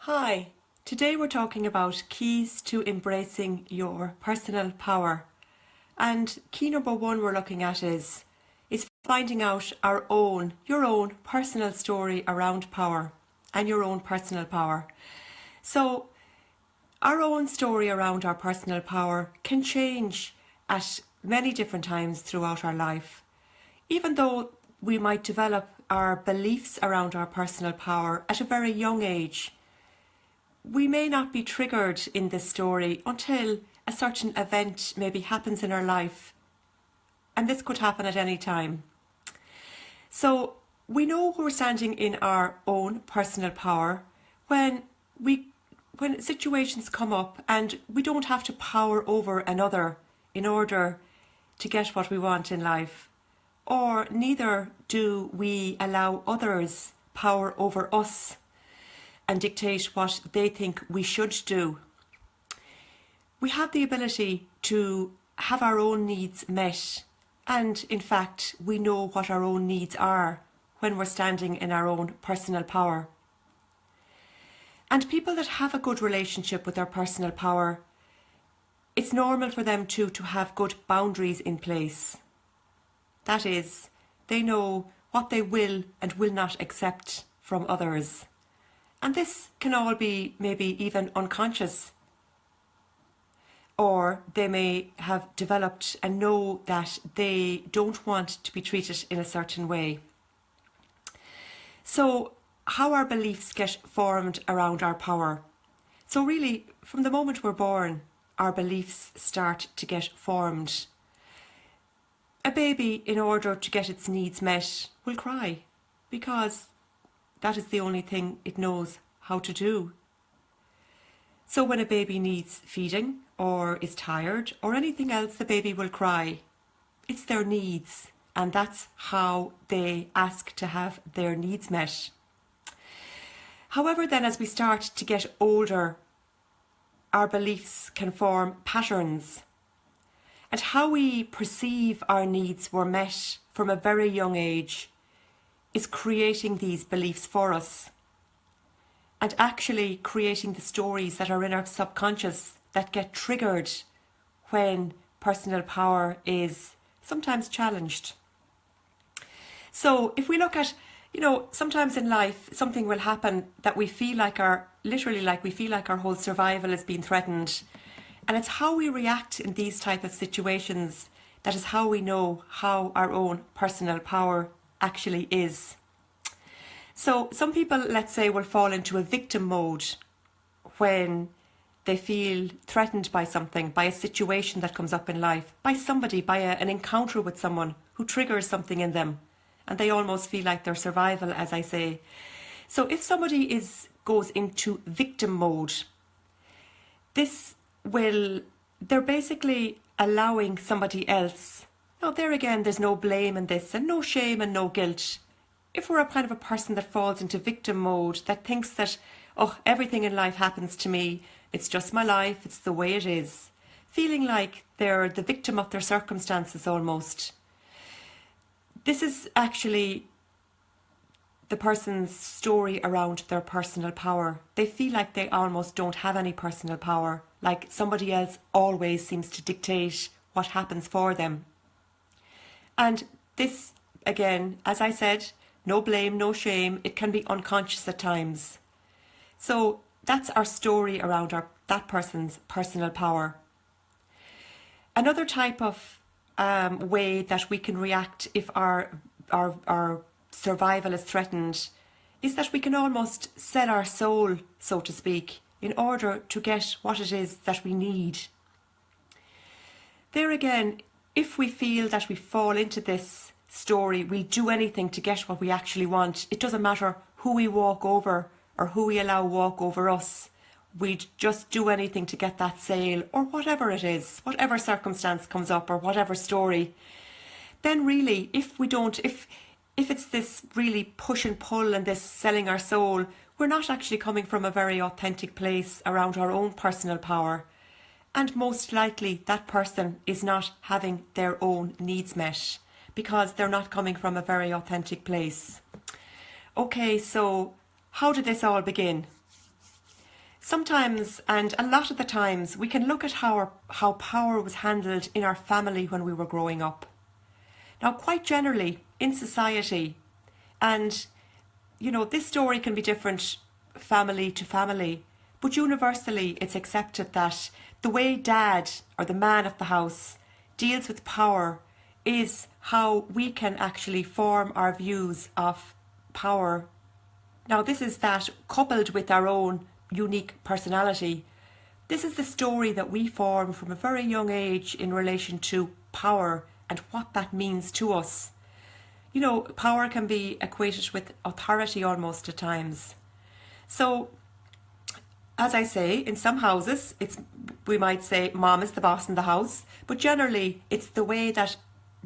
Hi, today we're talking about keys to embracing your personal power. And key number one we're looking at is finding out your own personal story around power and your own personal power. So our own story around our personal power can change at many different times throughout our life. Even though we might develop our beliefs around our personal power at a very young age, we may not be triggered in this story until a certain event maybe happens in our life. And this could happen at any time. So we know we're standing in our own personal power when situations come up and we don't have to power over another in order to get what we want in life. Or neither do we allow others power over us and dictate what they think we should do. We have the ability to have our own needs met, and in fact we know what our own needs are when we're standing in our own personal power. And people that have a good relationship with their personal power, it's normal for them to have good boundaries in place. That is, they know what they will and will not accept from others. And this can all be maybe even unconscious. Or they may have developed and know that they don't want to be treated in a certain way. So how our beliefs get formed around our power. So really, from the moment we're born, our beliefs start to get formed. A baby, in order to get its needs met, will cry because that is the only thing it knows how to do. So when a baby needs feeding or is tired or anything else, the baby will cry. It's their needs, and that's how they ask to have their needs met. However, then as we start to get older, our beliefs can form patterns. And how we perceive our needs were met from a very young age is creating these beliefs for us and actually creating the stories that are in our subconscious that get triggered when personal power is sometimes challenged. So if we look at, sometimes in life something will happen that we feel like our whole survival is being threatened. And it's how we react in these type of situations that is how we know how our own personal power actually is. So some people, let's say, will fall into a victim mode when they feel threatened by something, by a situation that comes up in life, by somebody, by an encounter with someone who triggers something in them. And they almost feel like their survival, as I say. So if somebody goes into victim mode, they're basically allowing somebody else. Now there again, there's no blame in this and no shame and no guilt. If we're a kind of a person that falls into victim mode, that thinks that, everything in life happens to me, it's just my life, it's the way it is, feeling like they're the victim of their circumstances almost. This is actually the person's story around their personal power. They feel like they almost don't have any personal power, like somebody else always seems to dictate what happens for them. And this, again, as I said, no blame, no shame, it can be unconscious at times. So that's our story around that person's personal power. Another type of way that we can react if our survival is threatened is that we can almost sell our soul, so to speak, in order to get what it is that we need. There again, if we feel that we fall into this story, we'll do anything to get what we actually want. It doesn't matter who we walk over or who we allow walk over us. We'd just do anything to get that sale or whatever it is, whatever circumstance comes up or whatever story. Then really, if it's this really push and pull and this selling our soul, we're not actually coming from a very authentic place around our own personal power. And most likely that person is not having their own needs met because they're not coming from a very authentic place. Okay, so how did this all begin? Sometimes, and a lot of the times, we can look at how power was handled in our family when we were growing up. Now, quite generally, in society, and this story can be different family to family, but universally it's accepted that the way dad, or the man of the house, deals with power is how we can actually form our views of power. Now, this is that coupled with our own unique personality. This is the story that we form from a very young age in relation to power and what that means to us. Power can be equated with authority almost at times. So, as I say, in some houses, we might say mom is the boss in the house, but generally it's the way that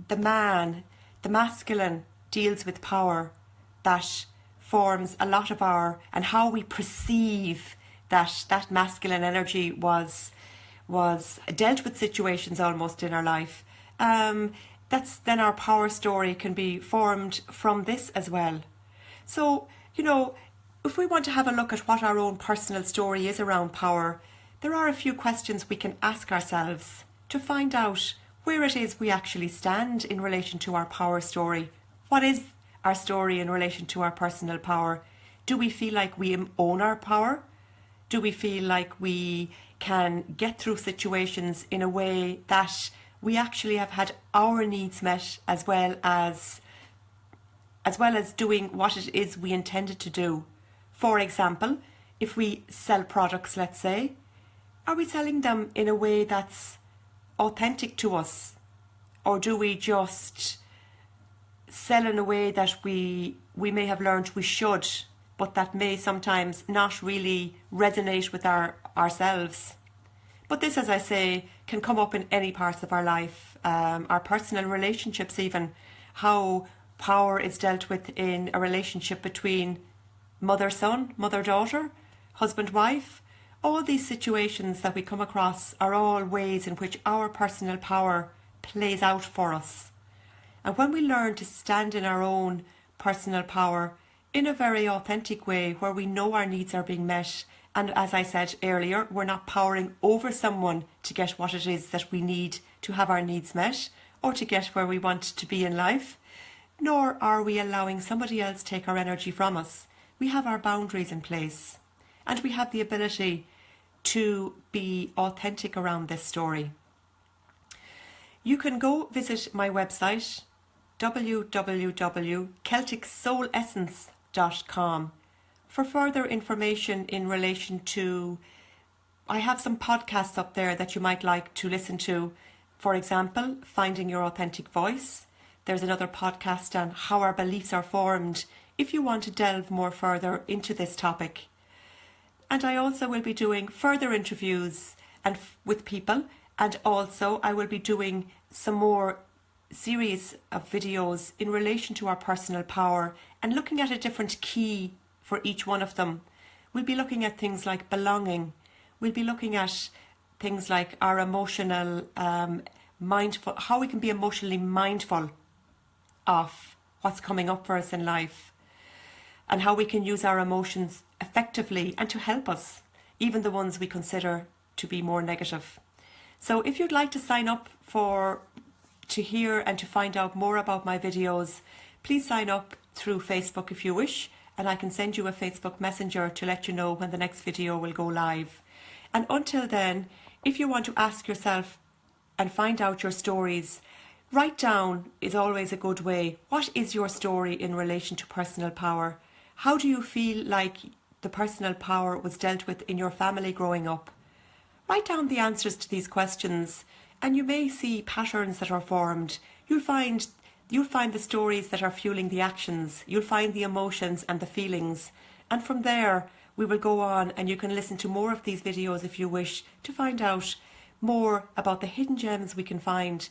the man, the masculine, deals with power that forms a lot of and how we perceive that masculine energy was dealt with situations almost in our life. That's then our power story can be formed from this as well. So, if we want to have a look at what our own personal story is around power, there are a few questions we can ask ourselves to find out where it is we actually stand in relation to our power story. What is our story in relation to our personal power? Do we feel like we own our power? Do we feel like we can get through situations in a way that we actually have had our needs met as well as doing what it is we intended to do? For example, if we sell products, let's say, are we selling them in a way that's authentic to us? Or do we just sell in a way that we may have learned we should, but that may sometimes not really resonate with ourselves? But this, as I say, can come up in any parts of our life, our personal relationships even, how power is dealt with in a relationship between mother-son, mother-daughter, husband-wife. All these situations that we come across are all ways in which our personal power plays out for us. And when we learn to stand in our own personal power in a very authentic way, where we know our needs are being met, and as I said earlier, we're not powering over someone to get what it is that we need to have our needs met or to get where we want to be in life, nor are we allowing somebody else take our energy from us. We have our boundaries in place, and we have the ability to be authentic around this story. You can go visit my website, www.celticsoulessence.com, for further information in relation to, I have some podcasts up there that you might like to listen to. For example, Finding Your Authentic Voice. There's another podcast on how our beliefs are formed, if you want to delve more further into this topic. And I also will be doing further interviews with people, and also I will be doing some more series of videos in relation to our personal power and looking at a different key for each one of them. We'll be looking at things like belonging. We'll be looking at things like our emotional mindful, how we can be emotionally mindful of what's coming up for us in life, and how we can use our emotions effectively and to help us, even the ones we consider to be more negative. So if you'd like to sign up to hear and to find out more about my videos, please sign up through Facebook if you wish, and I can send you a Facebook Messenger to let you know when the next video will go live. And until then, if you want to ask yourself and find out your stories, write down is always a good way. What is your story in relation to personal power? How do you feel like the personal power was dealt with in your family growing up? Write down the answers to these questions, and you may see patterns that are formed. You'll find the stories that are fueling the actions. You'll find the emotions and the feelings. And from there, we will go on, and you can listen to more of these videos if you wish to find out more about the hidden gems we can find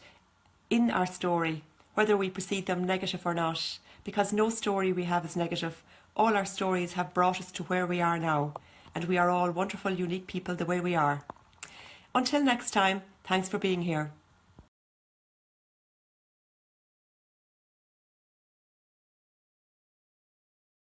in our story, whether we perceive them negative or not, because no story we have is negative. All our stories have brought us to where we are now, and we are all wonderful, unique people the way we are. Until next time, thanks for being here.